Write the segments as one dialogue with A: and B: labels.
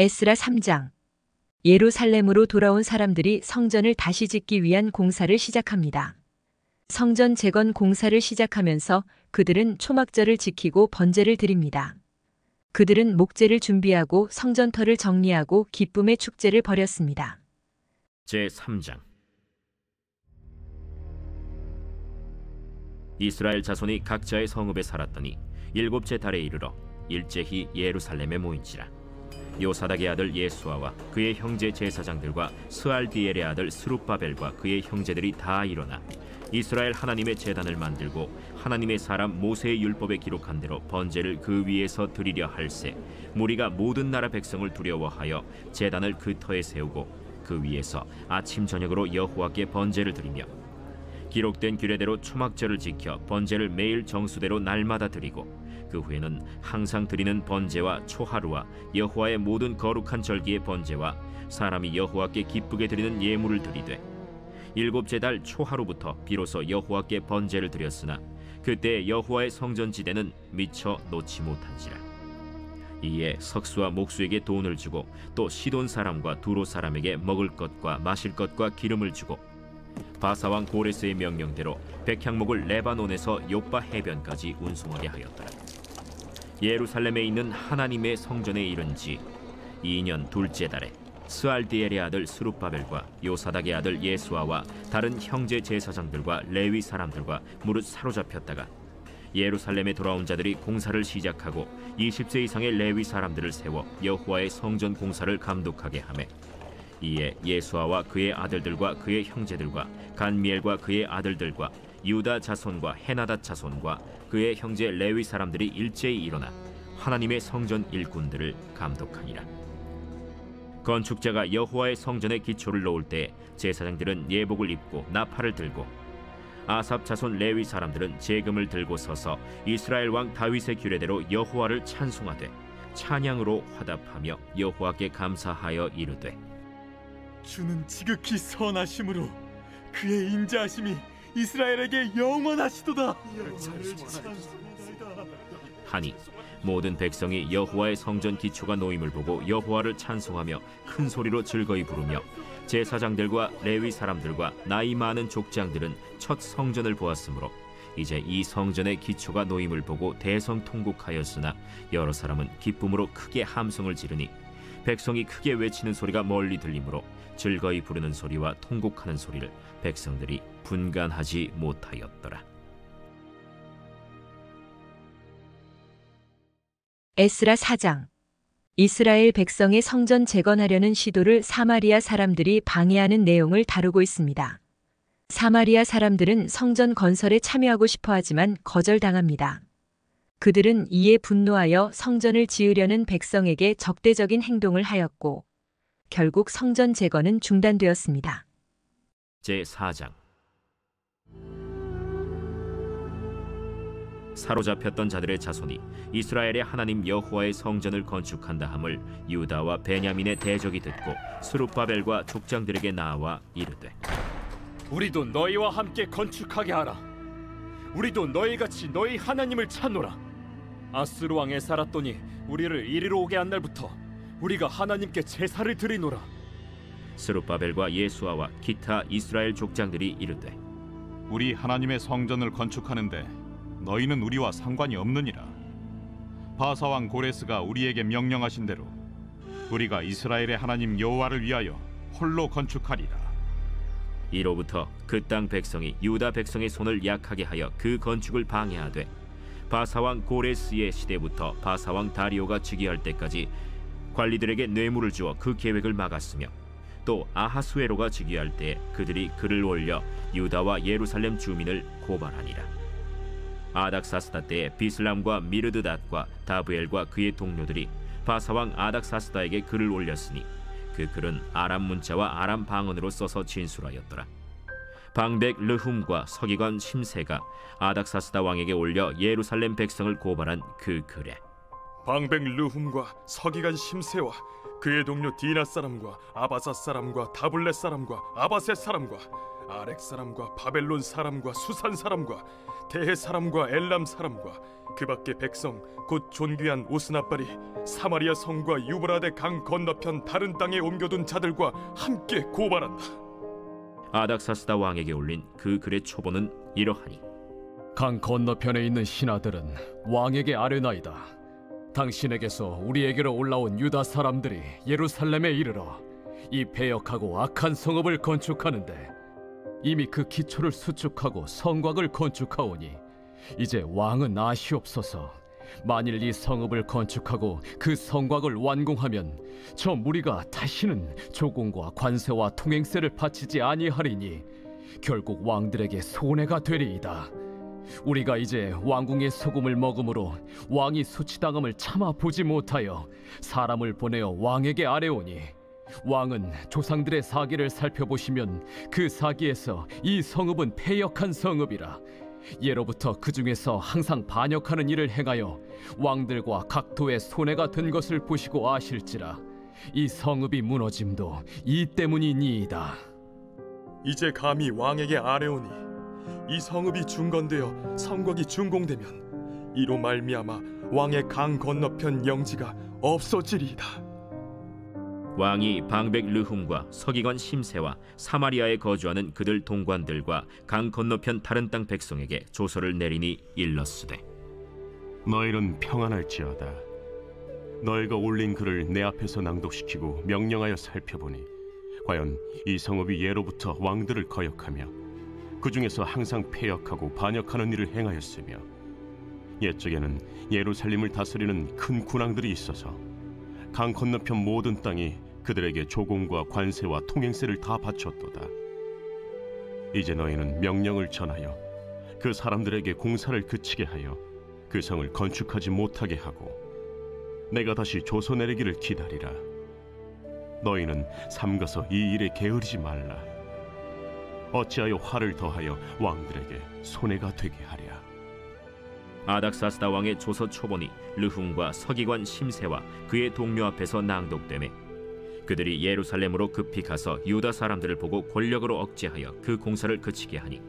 A: 에스라 3장. 예루살렘으로 돌아온 사람들이 성전을 다시 짓기 위한 공사를 시작합니다. 성전 재건 공사를 시작하면서 그들은 초막절을 지키고 번제를 드립니다. 그들은 목제를 준비하고 성전터를 정리하고 기쁨의 축제를 벌였습니다.
B: 제3장. 이스라엘 자손이 각자의 성읍에 살았더니 일곱째 달에 이르러 일제히 예루살렘에 모인지라. 요사닥의 아들 예수아와 그의 형제 제사장들과 스알디엘의 아들 스룹바벨과 그의 형제들이 다 일어나 이스라엘 하나님의 제단을 만들고 하나님의 사람 모세의 율법에 기록한 대로 번제를 그 위에서 드리려 할세 무리가 모든 나라 백성을 두려워하여 제단을 그 터에 세우고 그 위에서 아침 저녁으로 여호와께 번제를 드리며 기록된 규례대로 초막절을 지켜 번제를 매일 정수대로 날마다 드리고 그 후에는 항상 드리는 번제와 초하루와 여호와의 모든 거룩한 절기의 번제와 사람이 여호와께 기쁘게 드리는 예물을 드리되 일곱째 달 초하루부터 비로소 여호와께 번제를 드렸으나 그때 여호와의 성전지대는 미처 놓지 못한지라. 이에 석수와 목수에게 돈을 주고 또 시돈 사람과 두로 사람에게 먹을 것과 마실 것과 기름을 주고 바사왕 고레스의 명령대로 백향목을 레바논에서 욥바 해변까지 운송하게 하였더라. 예루살렘에 있는 하나님의 성전에 이른 지 2년 둘째 달에 스알디엘의 아들 스룹바벨과 요사닥의 아들 예수아와 다른 형제 제사장들과 레위 사람들과 무릇 사로잡혔다가 예루살렘에 돌아온 자들이 공사를 시작하고 20세 이상의 레위 사람들을 세워 여호와의 성전 공사를 감독하게 하매 이에 예수아와 그의 아들들과 그의 형제들과 간미엘과 그의 아들들과 유다 자손과 헤나닷 자손과 그의 형제 레위 사람들이 일제히 일어나 하나님의 성전 일꾼들을 감독하니라. 건축자가 여호와의 성전의 기초를 놓을 때 제사장들은 예복을 입고 나팔을 들고 아삽 자손 레위 사람들은 제금을 들고 서서 이스라엘 왕 다윗의 규례대로 여호와를 찬송하되 찬양으로 화답하며 여호와께 감사하여 이르되
C: 주는 지극히 선하심으로 그의 인자하심이 이스라엘에게 영원하시도다
B: 하니 모든 백성이 여호와의 성전 기초가 놓임을 보고 여호와를 찬송하며 큰 소리로 즐거이 부르며 제사장들과 레위 사람들과 나이 많은 족장들은 첫 성전을 보았으므로 이제 이 성전의 기초가 놓임을 보고 대성통곡하였으나 여러 사람은 기쁨으로 크게 함성을 지르니 백성이 크게 외치는 소리가 멀리 들리므로 즐거이 부르는 소리와 통곡하는 소리를 백성들이 분간하지 못하였더라.
A: 에스라 4장. 이스라엘 백성의 성전 재건하려는 시도를 사마리아 사람들이 방해하는 내용을 다루고 있습니다. 사마리아 사람들은 성전 건설에 참여하고 싶어 하지만 거절당합니다. 그들은 이에 분노하여 성전을 지으려는 백성에게 적대적인 행동을 하였고 결국 성전 재건은 중단되었습니다.
B: 제4장. 사로잡혔던 자들의 자손이 이스라엘의 하나님 여호와의 성전을 건축한다 함을 유다와 베냐민의 대적이 듣고 스룹바벨과 족장들에게 나와 이르되
C: 우리도 너희와 함께 건축하게 하라. 우리도 너희같이 너희 하나님을 찾노라. 아스루 왕에 살았더니 우리를 이리로 오게 한 날부터 우리가 하나님께 제사를 드리노라.
B: 스룹바벨과 예수아와 기타 이스라엘 족장들이 이르되
D: 우리 하나님의 성전을 건축하는데 너희는 우리와 상관이 없느니라. 바사왕 고레스가 우리에게 명령하신 대로 우리가 이스라엘의 하나님 여호와를 위하여 홀로 건축하리라.
B: 이로부터 그 땅 백성이 유다 백성의 손을 약하게 하여 그 건축을 방해하되 바사왕 고레스의 시대부터 바사왕 다리오가 즉위할 때까지 관리들에게 뇌물을 주어 그 계획을 막았으며 또 아하수에로가 즉위할 때 그들이 글을 올려 유다와 예루살렘 주민을 고발하니라. 아닥사스다 때에 비슬람과 미르드닷과 다브엘과 그의 동료들이 바사왕 아닥사스다에게 글을 올렸으니 그 글은 아람 문자와 아람 방언으로 써서 진술하였더라. 방백 르훔과 서기관 심세가 아닥사스다 왕에게 올려 예루살렘 백성을 고발한 그 글에
E: 방백 르훔과 서기관 심세와 그의 동료 디나 사람과 아바사 사람과 다블렛 사람과 아바셋 사람과 아렉 사람과 바벨론 사람과 수산 사람과 대해 사람과 엘람 사람과 그 밖의 백성 곧 존귀한 오스나발이 사마리아 성과 유브라데 강 건너편 다른 땅에 옮겨둔 자들과 함께 고발한다.
B: 아닥사스다 왕에게 올린 그 글의 초본은 이러하니,
C: 강 건너편에 있는 신하들은 왕에게 아뢰나이다. 당신에게서 우리에게로 올라온 유다 사람들이 예루살렘에 이르러 이 패역하고 악한 성읍을 건축하는데 이미 그 기초를 수축하고 성곽을 건축하오니 이제 왕은 아시옵소서. 만일 이 성읍을 건축하고 그 성곽을 완공하면 저 무리가 다시는 조공과 관세와 통행세를 바치지 아니하리니 결국 왕들에게 손해가 되리이다. 우리가 이제 왕궁의 소금을 먹음으로 왕이 수치당함을 참아 보지 못하여 사람을 보내어 왕에게 아뢰오니 왕은 조상들의 사기를 살펴보시면 그 사기에서 이 성읍은 패역한 성읍이라. 예로부터 그 중에서 항상 반역하는 일을 행하여 왕들과 각도의 손해가 된 것을 보시고 아실지라. 이 성읍이 무너짐도 이 때문이니이다.
E: 이제 감히 왕에게 아뢰오니 이 성읍이 중건되어 성곽이 준공되면 이로 말미암아 왕의 강 건너편 영지가 없어지리이다.
B: 왕이 방백 르훔과 서기관 심세와 사마리아에 거주하는 그들 동관들과 강 건너편 다른 땅 백성에게 조서를 내리니 일렀으되,
F: 너희는 평안할지어다. 너희가 올린 글을 내 앞에서 낭독시키고 명령하여 살펴보니 과연 이 성읍이 예로부터 왕들을 거역하며 그 중에서 항상 패역하고 반역하는 일을 행하였으며 옛적에는 예루살렘을 다스리는 큰 군왕들이 있어서 강 건너편 모든 땅이 그들에게 조공과 관세와 통행세를 다 바쳤도다. 이제 너희는 명령을 전하여 그 사람들에게 공사를 그치게 하여 그 성을 건축하지 못하게 하고 내가 다시 조서 내리기를 기다리라. 너희는 삼가서 이 일에 게으르지 말라. 어찌하여 화를 더하여 왕들에게 손해가 되게 하랴.
B: 아닥사스다 왕의 조서 초본이 르훔과 서기관 심세와 그의 동료 앞에서 낭독되매 그들이 예루살렘으로 급히 가서 유다 사람들을 보고 권력으로 억제하여 그 공사를 그치게 하니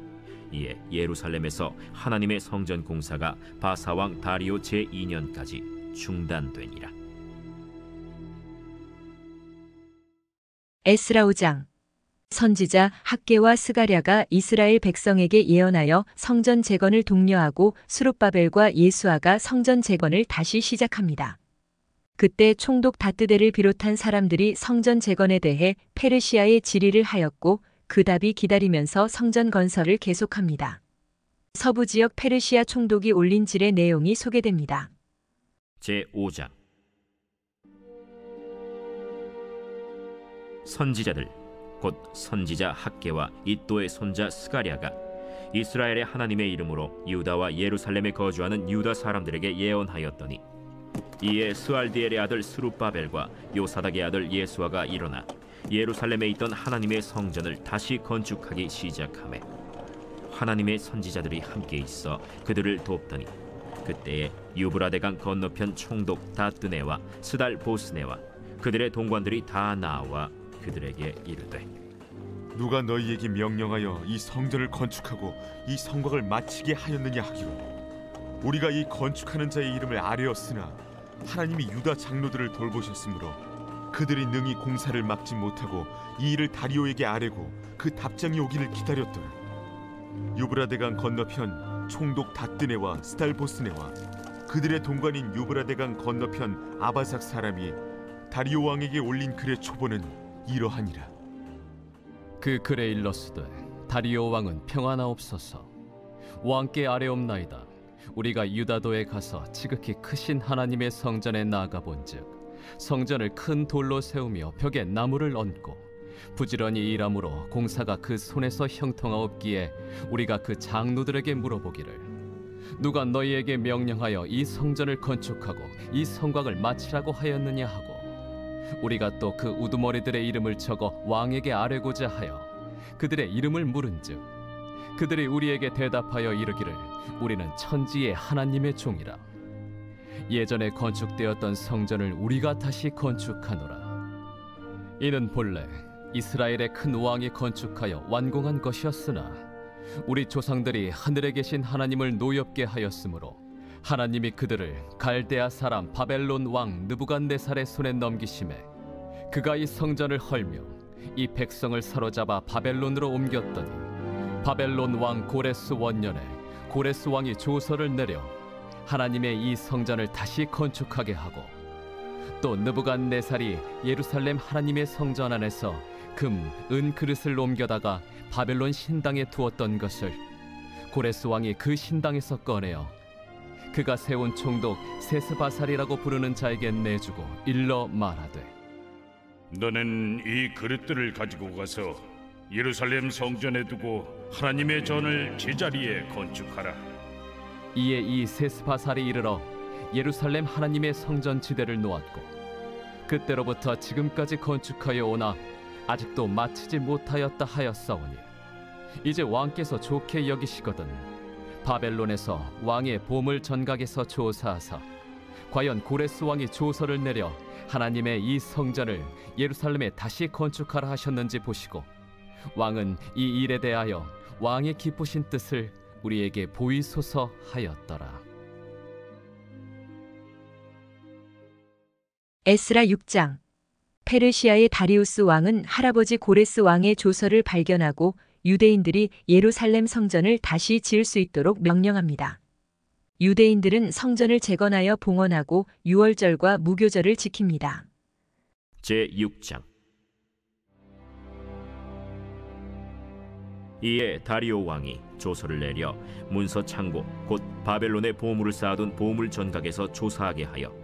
B: 이에 예루살렘에서 하나님의 성전 공사가 바사왕 다리오 제2년까지 중단되니라.
A: 에스라 5장. 선지자 학개와 스가랴가 이스라엘 백성에게 예언하여 성전 재건을 독려하고 수룹바벨과 예수아가 성전 재건을 다시 시작합니다. 그때 총독 다뜨데를 비롯한 사람들이 성전 재건에 대해 페르시아에 질의를 하였고 그 답이 기다리면서 성전 건설을 계속합니다. 서부 지역 페르시아 총독이 올린 질의 내용이 소개됩니다.
B: 제5장. 선지자들 곧 선지자 학개와 이또의 손자 스가랴가 이스라엘의 하나님의 이름으로 유다와 예루살렘에 거주하는 유다 사람들에게 예언하였더니 이에 스알디엘의 아들 스룹바벨과 요사닥의 아들 예수아가 일어나 예루살렘에 있던 하나님의 성전을 다시 건축하기 시작하매 하나님의 선지자들이 함께 있어 그들을 돕더니 그때에 유브라데강 건너편 총독 다뜨네와 스달 보스네와 그들의 동관들이 다 나와 그들에게 이르되,
G: 누가 너희에게 명령하여 이 성전을 건축하고 이 성곽을 마치게 하였느냐 하기로 우리가 이 건축하는 자의 이름을 아뢰었으나 하나님이 유다 장로들을 돌보셨으므로 그들이 능히 공사를 막지 못하고 이 일을 다리오에게 아뢰고 그 답장이 오기를 기다렸더라. 유브라데강 건너편 총독 다뜨네와 스달보스네와 그들의 동관인 유브라데강 건너편 아바삭 사람이 다리오 왕에게 올린 글의 초본은 이러하니라.
C: 그 글에 일렀으되 다리오 왕은 평안하옵소서. 왕께 아뢰옵나이다. 우리가 유다도에 가서 지극히 크신 하나님의 성전에 나아가본즉 성전을 큰 돌로 세우며 벽에 나무를 얹고 부지런히 일함으로 공사가 그 손에서 형통하옵기에 우리가 그 장로들에게 물어보기를 누가 너희에게 명령하여 이 성전을 건축하고 이 성곽을 마치라고 하였느냐 하고 우리가 또 그 우두머리들의 이름을 적어 왕에게 아뢰고자 하여 그들의 이름을 물은즉 그들이 우리에게 대답하여 이르기를 우리는 천지의 하나님의 종이라. 예전에 건축되었던 성전을 우리가 다시 건축하노라. 이는 본래
H: 이스라엘의 큰 왕이 건축하여 완공한 것이었으나 우리 조상들이 하늘에 계신 하나님을 노엽게 하였으므로 하나님이 그들을 갈대아 사람 바벨론 왕 느부갓네살의 손에 넘기심에 그가 이 성전을 헐며 이 백성을 사로잡아 바벨론으로 옮겼더니 바벨론 왕 고레스 원년에 고레스 왕이 조서를 내려 하나님의 이 성전을 다시 건축하게 하고 또 느부갓네살이 예루살렘 하나님의 성전 안에서 금, 은 그릇을 옮겨다가 바벨론 신당에 두었던 것을 고레스 왕이 그 신당에서 꺼내어 그가 세운 총독 세스바살이라고 부르는 자에게 내주고 일러 말하되
I: 너는 이 그릇들을 가지고 가서 예루살렘 성전에 두고 하나님의 전을 제자리에 건축하라.
H: 이에 이 세스바살이 이르러 예루살렘 하나님의 성전 지대를 놓았고 그때로부터 지금까지 건축하여 오나 아직도 마치지 못하였다 하였사오니 이제 왕께서 좋게 여기시거든 바벨론에서 왕의 보물 전각에서 조사하사 과연 고레스 왕이 조서를 내려 하나님의 이 성전을 예루살렘에 다시 건축하라 하셨는지 보시고 왕은 이 일에 대하여 왕의 기쁘신 뜻을 우리에게 보이소서 하였더라.
A: 에스라 6장. 페르시아의 다리우스 왕은 할아버지 고레스 왕의 조서를 발견하고 유대인들이 예루살렘 성전을 다시 지을 수 있도록 명령합니다. 유대인들은 성전을 재건하여 봉헌하고 유월절과 무교절을 지킵니다.
B: 제6장. 이에 다리오 왕이 조서를 내려 문서 창고 곧 바벨론의 보물을 쌓아둔 보물 전각에서 조사하게 하여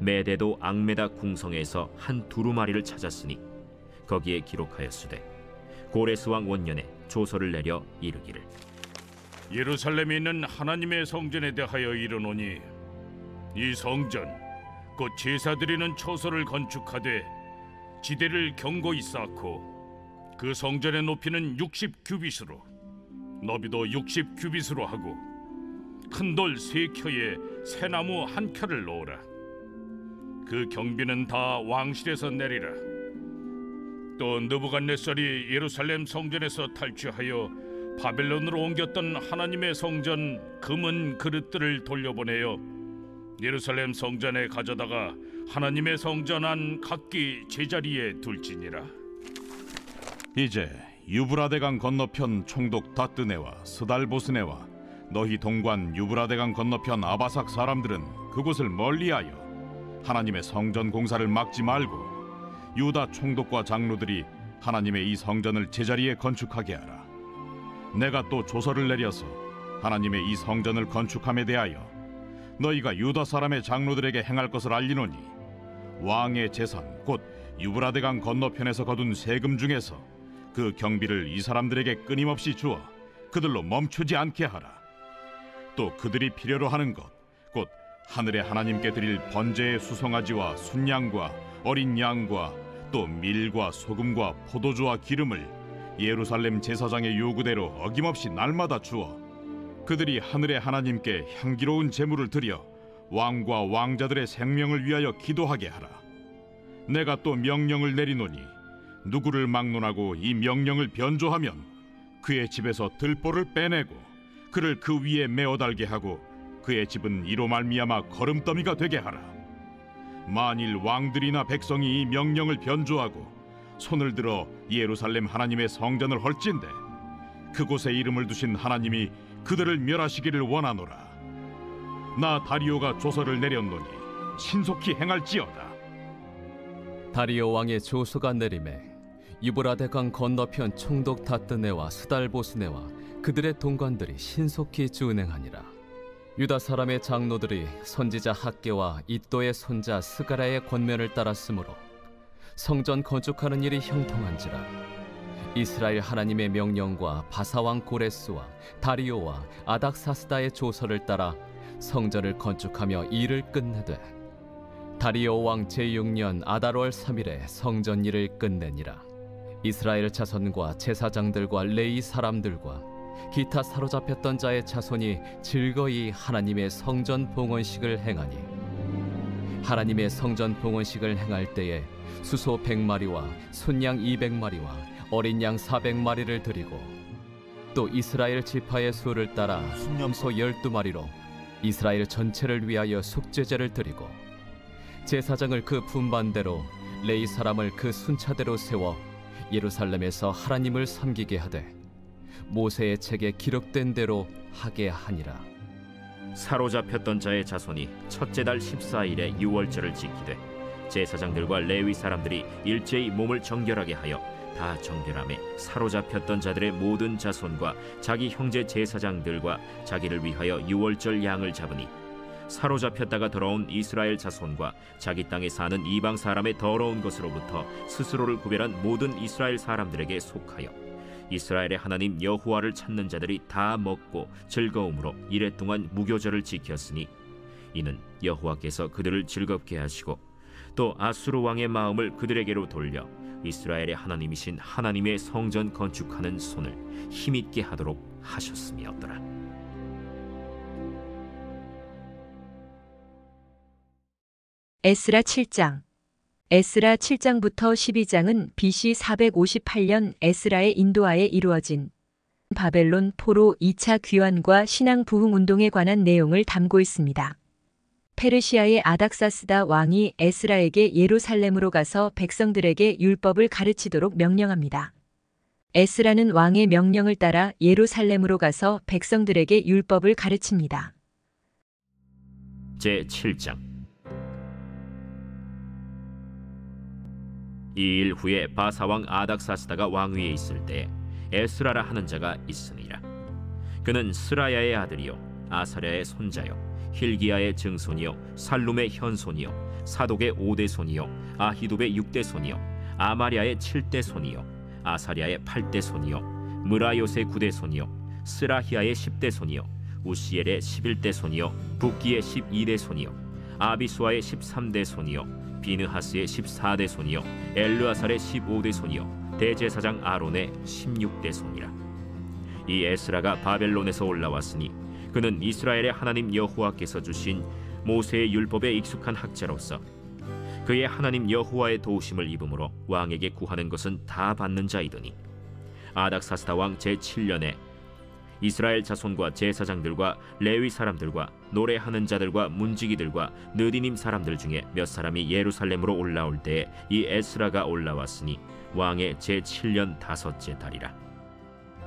B: 메데도 앙메다 궁성에서 한 두루마리를 찾았으니 거기에 기록하였으되 고레스 왕 원년에 조서를 내려 이르기를
I: 예루살렘에 있는 하나님의 성전에 대하여 이르노니 이 성전 곧 제사드리는 처소를 건축하되 지대를 견고히 쌓고 그 성전의 높이는 60규빗으로 너비도 60규빗으로 하고 큰 돌 3켜에 새나무 1켜를 놓으라. 그 경비는 다 왕실에서 내리라. 또 느부갓네살이 예루살렘 성전에서 탈취하여 바벨론으로 옮겼던 하나님의 성전 금은 그릇들을 돌려보내어 예루살렘 성전에 가져다가 하나님의 성전 안 각기 제자리에 둘지니라.
D: 이제 유브라데강 건너편 총독 다뜨네와 스달보스네와 너희 동관 유브라데강 건너편 아바삭 사람들은 그곳을 멀리하여 하나님의 성전 공사를 막지 말고 유다 총독과 장로들이 하나님의 이 성전을 제자리에 건축하게 하라. 내가 또 조서를 내려서 하나님의 이 성전을 건축함에 대하여 너희가 유다 사람의 장로들에게 행할 것을 알리노니 왕의 재산 곧 유브라데강 건너편에서 거둔 세금 중에서 그 경비를 이 사람들에게 끊임없이 주어 그들로 멈추지 않게 하라. 또 그들이 필요로 하는 것 곧 하늘의 하나님께 드릴 번제의 수송아지와 순양과 어린 양과 또 밀과 소금과 포도주와 기름을 예루살렘 제사장의 요구대로 어김없이 날마다 주어 그들이 하늘의 하나님께 향기로운 제물을 드려 왕과 왕자들의 생명을 위하여 기도하게 하라. 내가 또 명령을 내리노니 누구를 막론하고 이 명령을 변조하면 그의 집에서 들보를 빼내고 그를 그 위에 메어 달게 하고 그의 집은 이로 말미암아 거름더미가 되게 하라. 만일 왕들이나 백성이 이 명령을 변조하고 손을 들어 예루살렘 하나님의 성전을 헐진대 그곳에 이름을 두신 하나님이 그들을 멸하시기를 원하노라. 나 다리오가 조서를 내렸노니 신속히 행할지어다.
H: 다리오 왕의 조서가 내림에 유브라데강 건너편 총독 다뜨네와 스달보스네와 그들의 동관들이 신속히 준행하니라. 유다 사람의 장로들이 선지자 학개와 이도의 손자 스가랴의 권면을 따랐으므로 성전 건축하는 일이 형통한지라. 이스라엘 하나님의 명령과 바사왕 고레스와 다리오와 아닥사스다의 조서를 따라 성전을 건축하며 일을 끝내되 다리오 왕 제6년 아달월 3일에 성전 일을 끝내니라. 이스라엘 자손과 제사장들과 레위 사람들과 기타 사로잡혔던 자의 자손이 즐거이 하나님의 성전 봉헌식을 행하니 하나님의 성전 봉헌식을 행할 때에 수소 100마리와 순양 200마리와 어린 양 400마리를 드리고 또 이스라엘 지파의 수를 따라 순염소 12마리로 이스라엘 전체를 위하여 속죄제를 드리고 제사장을 그 분반대로 레위 사람을 그 순차대로 세워 예루살렘에서 하나님을 섬기게 하되 모세의 책에 기록된 대로 하게 하니라.
B: 사로잡혔던 자의 자손이 첫째 달 14일에 유월절을 지키되 제사장들과 레위 사람들이 일제히 몸을 정결하게 하여 다 정결함에 사로잡혔던 자들의 모든 자손과 자기 형제 제사장들과 자기를 위하여 유월절 양을 잡으니 사로잡혔다가 돌아온 이스라엘 자손과 자기 땅에 사는 이방 사람의 더러운 것으로부터 스스로를 구별한 모든 이스라엘 사람들에게 속하여 이스라엘의 하나님 여호와를 찾는 자들이 다 먹고 즐거움으로 이레 동안 무교절을 지켰으니 이는 여호와께서 그들을 즐겁게 하시고 또 아수르 왕의 마음을 그들에게로 돌려 이스라엘의 하나님이신 하나님의 성전 건축하는 손을 힘있게 하도록 하셨음이었더라.
A: 에스라 7장. 에스라 7장부터 12장은 BC 458년 에스라의 인도하에 이루어진 바벨론 포로 2차 귀환과 신앙 부흥 운동에 관한 내용을 담고 있습니다. 페르시아의 아닥사스다 왕이 에스라에게 예루살렘으로 가서 백성들에게 율법을 가르치도록 명령합니다. 에스라는 왕의 명령을 따라 예루살렘으로 가서 백성들에게 율법을 가르칩니다.
B: 제7장. 이 일 후에 바사왕 아닥사스다가 왕위에 있을 때 에스라라 하는 자가 있으니라. 그는 스라야의 아들이요 아사랴의 손자요 힐기야의 증손이요 살룸의 현손이요 사독의 5대 손이요 아히둡의 6대 손이요 아마랴의 7대 손이요 아사랴의 8대 손이요 무라요의 9대 손이요 스라히야의 10대 손이요 우시엘의 11대 손이요 붓기의 12대 손이요 아비수아의 13대 손이요 비느하스의 14대 손이요 엘르아살의 15대 손이요 대제사장 아론의 16대 손이라. 이 에스라가 바벨론에서 올라왔으니 그는 이스라엘의 하나님 여호와께서 주신 모세의 율법에 익숙한 학자로서 그의 하나님 여호와의 도우심을 입음으로 왕에게 구하는 것은 다 받는 자이더니 아닥사스다 왕 제7년에 이스라엘 자손과 제사장들과 레위 사람들과 노래하는 자들과 문지기들과 느디님 사람들 중에 몇 사람이 예루살렘으로 올라올 때에 이 에스라가 올라왔으니 왕의 제7년 5째 달이라.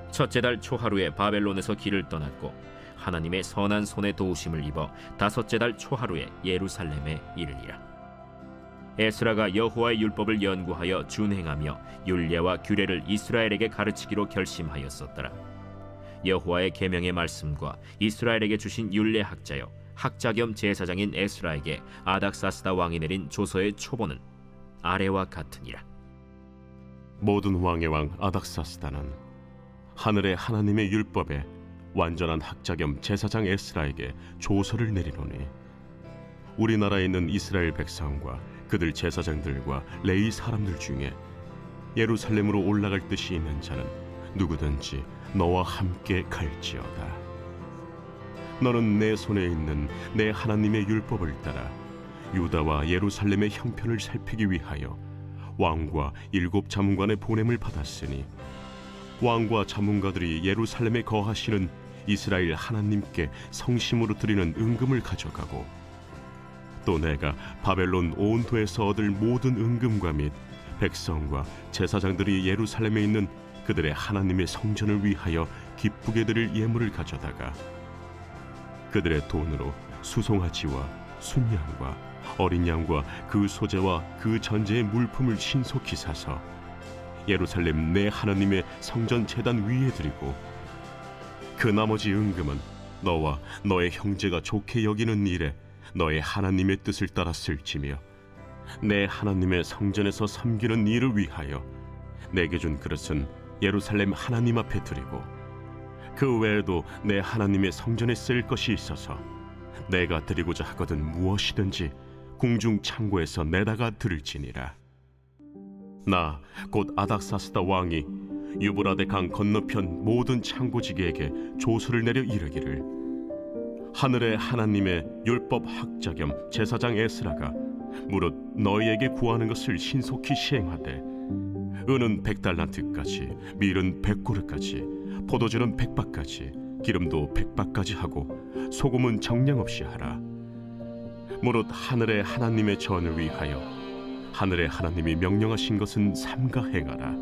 B: 첫째 달 초하루에 바벨론에서 길을 떠났고 하나님의 선한 손에 도우심을 입어 5째 달 초하루에 예루살렘에 이르니라. 에스라가 여호와의 율법을 연구하여 준행하며 율례와 규례를 이스라엘에게 가르치기로 결심하였었더라. 여호와의 계명의 말씀과 이스라엘에게 주신 율례 학자요 학자 겸 제사장인 에스라에게 아닥사스다 왕이 내린 조서의 초본은 아래와 같으니라.
F: 모든 왕의 왕 아닥사스다는 하늘의 하나님의 율법에 완전한 학자 겸 제사장 에스라에게 조서를 내리노니 우리나라에 있는 이스라엘 백성과 그들 제사장들과 레위 사람들 중에 예루살렘으로 올라갈 뜻이 있는 자는 누구든지 너와 함께 갈지어다. 너는 내 손에 있는 내 하나님의 율법을 따라 유다와 예루살렘의 형편을 살피기 위하여 왕과 7 자문관의 보냄을 받았으니 왕과 자문가들이 예루살렘에 거하시는 이스라엘 하나님께 성심으로 드리는 은금을 가져가고 또 내가 바벨론 온도에서 얻을 모든 은금과 및 백성과 제사장들이 예루살렘에 있는 그들의 하나님의 성전을 위하여 기쁘게 드릴 예물을 가져다가 그들의 돈으로 수송아지와 순양과 어린 양과 그 소재와 그 전제의 물품을 신속히 사서 예루살렘 내 하나님의 성전 제단 위에 드리고 그 나머지 은금은 너와 너의 형제가 좋게 여기는 일에 너의 하나님의 뜻을 따라 쓸지며 내 하나님의 성전에서 섬기는 일을 위하여 내게 준 그릇은 예루살렘 하나님 앞에 드리고 그 외에도 내 하나님의 성전에 쓸 것이 있어서 내가 드리고자 하거든 무엇이든지 궁중 창고에서 내다가 드릴지니라. 나 곧 아닥사스다 왕이 유브라데 강 건너편 모든 창고지기에게 조서를 내려 이르기를 하늘의 하나님의 율법 학자 겸 제사장 에스라가 무릇 너희에게 구하는 것을 신속히 시행하되 은은 100달란트까지, 밀은 100고르까지, 포도주는 100박까지, 기름도 100박까지 하고 소금은 정량 없이 하라. 무릇 하늘의 하나님의 전을 위하여 하늘의 하나님이 명령하신 것은 삼가 행하라.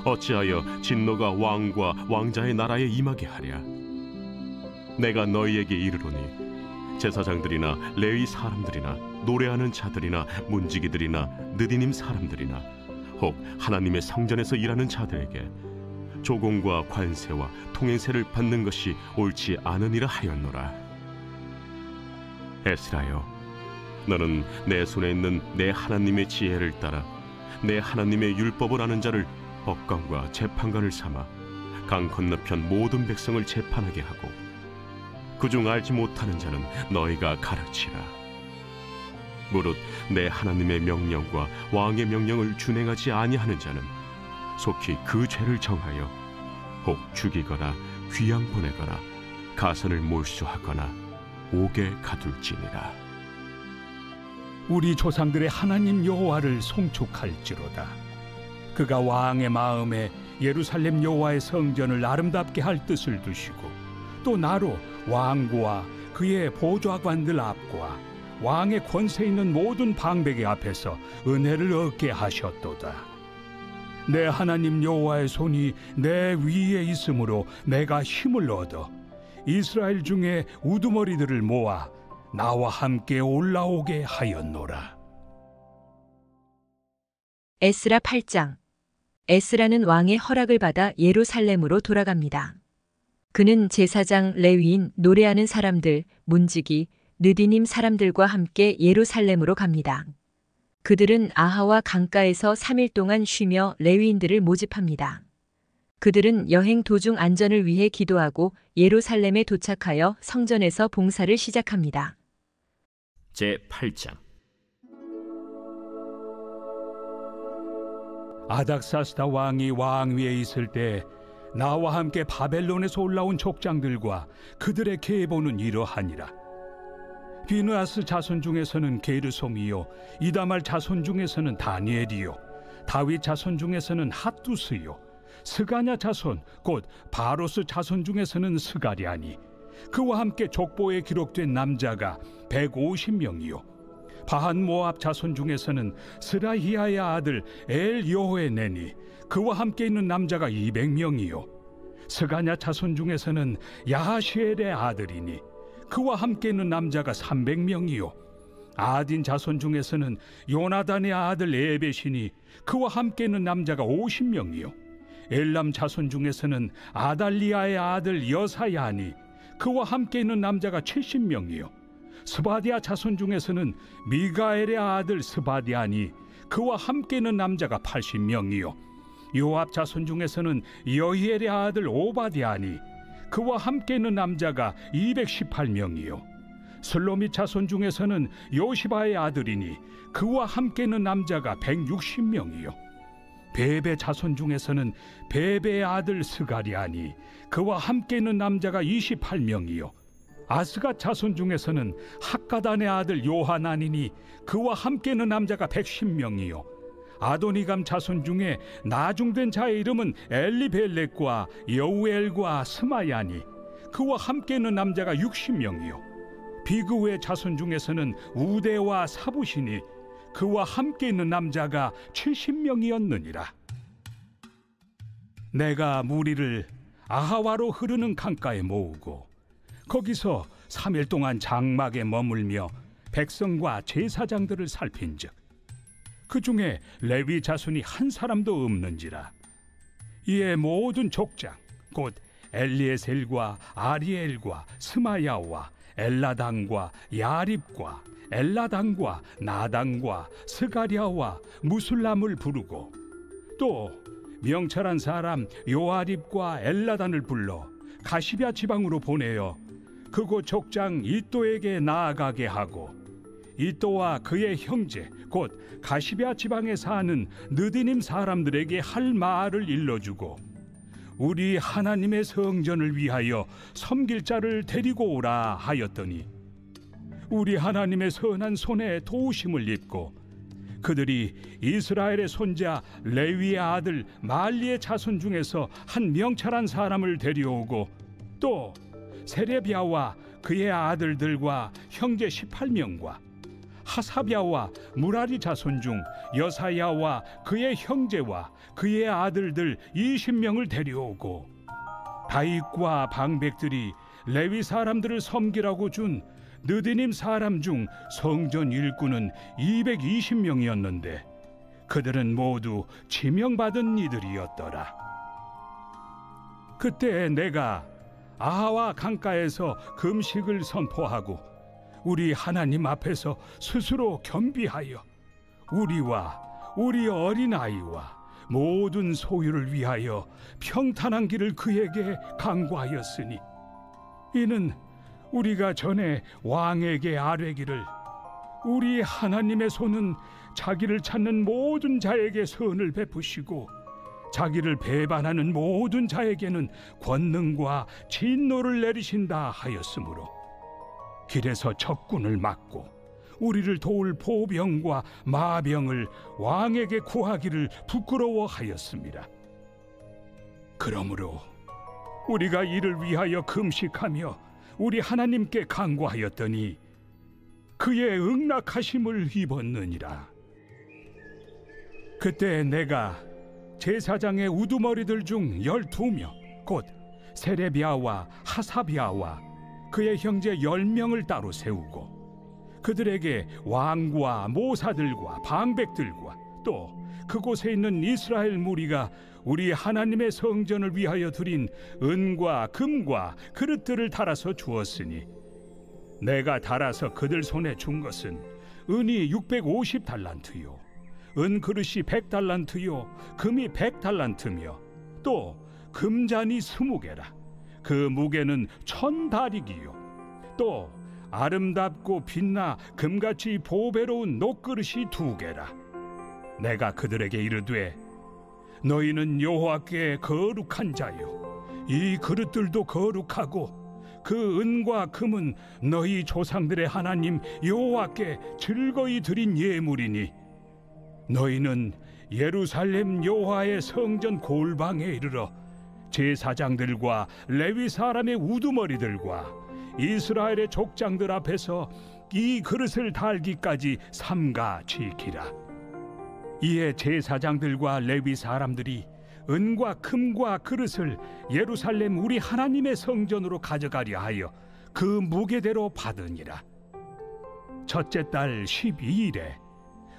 F: 어찌하여 진노가 왕과 왕자의 나라에 임하게 하랴. 내가 너희에게 이르노니 제사장들이나 레위 사람들이나 노래하는 자들이나 문지기들이나 느디님 사람들이나 혹 하나님의 성전에서 일하는 자들에게 조공과 관세와 통행세를 받는 것이 옳지 않으니라 하였노라. 에스라여, 너는 내 손에 있는 내 하나님의 지혜를 따라 내 하나님의 율법을 아는 자를 법관과 재판관을 삼아 강 건너편 모든 백성을 재판하게 하고 그중 알지 못하는 자는 너희가 가르치라. 무릇 내 하나님의 명령과 왕의 명령을 준행하지 아니하는 자는 속히 그 죄를 정하여 혹 죽이거나 귀양 보내거나 가선을 몰수하거나 옥에 가둘지니라.
J: 우리 조상들의 하나님 여호와를 송축할지로다. 그가 왕의 마음에 예루살렘 여호와의 성전을 아름답게 할 뜻을 두시고 또 나로 왕과 그의 보좌관들 앞과 왕의 권세 있는 모든 방백의 앞에서 은혜를 얻게 하셨도다. 내 하나님 여호와의 손이 내 위에 있으므로 내가 힘을 얻어 이스라엘 중에 우두머리들을 모아 나와 함께 올라오게 하였노라.
A: 에스라 8장. 에스라는 왕의 허락을 받아 예루살렘으로 돌아갑니다. 그는 제사장, 레위인, 노래하는 사람들, 문지기, 느디님 사람들과 함께 예루살렘으로 갑니다. 그들은 아하와 강가에서 3일 동안 쉬며 레위인들을 모집합니다. 그들은 여행 도중 안전을 위해 기도하고 예루살렘에 도착하여 성전에서 봉사를 시작합니다.
B: 제8장.
J: 아닥사스다 왕이 왕위에 있을 때 나와 함께 바벨론에서 올라온 족장들과 그들의 계보는 이러하니라. 비느하스 자손 중에서는 게르솜이요, 이다말 자손 중에서는 다니엘이요, 다윗 자손 중에서는 핫두스요, 스가냐 자손 곧 바로스 자손 중에서는 스가랴니, 그와 함께 족보에 기록된 남자가 150명이요, 바한 모압 자손 중에서는 스라히야의 아들 엘 여호에네니, 그와 함께 있는 남자가 200명이요, 스가냐 자손 중에서는 야하시엘의 아들이니 그와 함께 있는 남자가 300명이요, 아딘 자손 중에서는 요나단의 아들 에벳이니 그와 함께 있는 남자가 50명이요, 엘람 자손 중에서는 아달리아의 아들 여사야니 그와 함께 있는 남자가 70명이요, 스바디아 자손 중에서는 미가엘의 아들 스바디아니 그와 함께 있는 남자가 80명이요, 요압 자손 중에서는 여히엘의 아들 오바디아니 그와 함께 있는 남자가 218명이요, 슬로밋 자손 중에서는 요시바의 아들이니 그와 함께 있는 남자가 160명이요, 베베 자손 중에서는 베베의 아들 스가리아니 그와 함께 있는 남자가 28명이요, 아스가 자손 중에서는 학가단의 아들 요하나니니 그와 함께 있는 남자가 110명이요, 아도니감 자손 중에 나중된 자의 이름은 엘리벨렉과 여우엘과 스마야니 그와 함께 있는 남자가 60명이요, 비그우의 자손 중에서는 우데와 사부시니 그와 함께 있는 남자가 70명이었느니라. 내가 무리를 아하와로 흐르는 강가에 모으고 거기서 3일 동안 장막에 머물며 백성과 제사장들을 살핀즉 그 중에 레위 자손이 한 사람도 없는지라. 이에 모든 족장 곧 엘리에셀과 아리엘과 스마야와 엘라당과 야립과 엘라당과 나당과 스가랴와 무술람을 부르고 또 명철한 사람 요아립과 엘라단을 불러 가시비아 지방으로 보내어 그곳 족장 이또에게 나아가게 하고 이또와 그의 형제 곧 가시비아 지방에 사는 느디님 사람들에게 할 말을 일러주고 우리 하나님의 성전을 위하여 섬길 자를 데리고 오라 하였더니 우리 하나님의 선한 손에 도우심을 입고 그들이 이스라엘의 손자 레위의 아들 말리의 자손 중에서 한 명철한 사람을 데려오고 또 세레비야와 그의 아들들과 형제 18명과 하사랴와 무라리 자손 중 여사야와 그의 형제와 그의 아들들 20명을 데려오고 다윗과 방백들이 레위 사람들을 섬기라고 준 느디님 사람 중 성전 일꾼은 220명이었는데 그들은 모두 지명받은 이들이었더라. 그때 내가 아하와 강가에서 금식을 선포하고 우리 하나님 앞에서 스스로 겸비하여 우리와 우리 어린아이와 모든 소유를 위하여 평탄한 길을 그에게 강구하였으니 이는 우리가 전에 왕에게 아뢰기를 우리 하나님의 손은 자기를 찾는 모든 자에게 선을 베푸시고 자기를 배반하는 모든 자에게는 권능과 진노를 내리신다 하였으므로 길에서 적군을 막고 우리를 도울 보병과 마병을 왕에게 구하기를 부끄러워하였습니다. 그러므로 우리가 이를 위하여 금식하며 우리 하나님께 간구하였더니 그의 응낙하심을 입었느니라. 그때 내가 제사장의 우두머리들 중 12명 곧 세레비야와 하사비야와 그의 형제 10명을 따로 세우고 그들에게 왕과 모사들과 방백들과 또 그곳에 있는 이스라엘 무리가 우리 하나님의 성전을 위하여 드린 은과 금과 그릇들을 달아서 주었으니 내가 달아서 그들 손에 준 것은 은이 650달란트요 은그릇이 100달란트요 금이 100달란트며 또 금잔이 20개라 그 무게는 1000다리기요 또 아름답고 빛나 금같이 보배로운 녹그릇이 2개라. 내가 그들에게 이르되 너희는 여호와께 거룩한 자요 이 그릇들도 거룩하고 그 은과 금은 너희 조상들의 하나님 여호와께 즐거이 드린 예물이니 너희는 예루살렘 여호와의 성전 골방에 이르러 제사장들과 레위 사람의 우두머리들과 이스라엘의 족장들 앞에서 이 그릇을 달기까지 삼가 지키라. 이에 제사장들과 레위 사람들이 은과 금과 그릇을 예루살렘 우리 하나님의 성전으로 가져가려 하여 그 무게대로 받으니라. 첫째 달 12일에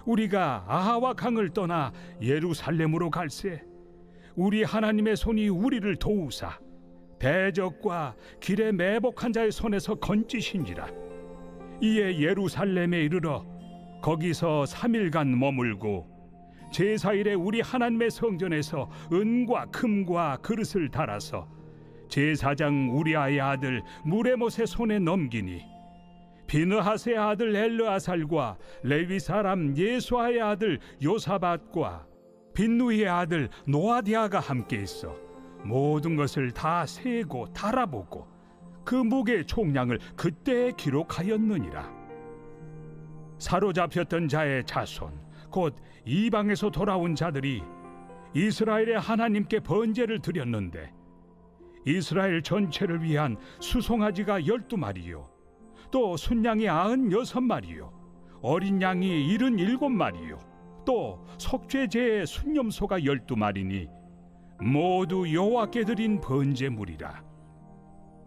J: 우리가 아하와 강을 떠나 예루살렘으로 갈새 우리 하나님의 손이 우리를 도우사 대적과 길에 매복한 자의 손에서 건지신지라. 이에 예루살렘에 이르러 거기서 3일간 머물고 제사일에 우리 하나님의 성전에서 은과 금과 그릇을 달아서 제사장 우리아의 아들 무레못의 손에 넘기니 비느하스의 아들 엘르아살과 레위 사람 예수아의 아들 요사밧과 빈누이의 아들 노아디아가 함께 있어 모든 것을 다 세고 달아보고 그 무게의 총량을 그때 기록하였느니라. 사로잡혔던 자의 자손 곧 이방에서 돌아온 자들이 이스라엘의 하나님께 번제를 드렸는데 이스라엘 전체를 위한 수송아지가 12마리요 또 순양이 96마리요 어린 양이 77마리요 또 속죄제의 순념소가 12마리니 모두 여호와께 드린 번제물이라.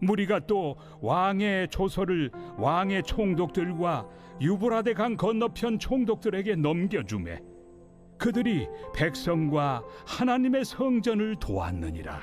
J: 무리가 또 왕의 조서를 왕의 총독들과 유브라데 강 건너편 총독들에게 넘겨주매 그들이 백성과 하나님의 성전을 도왔느니라.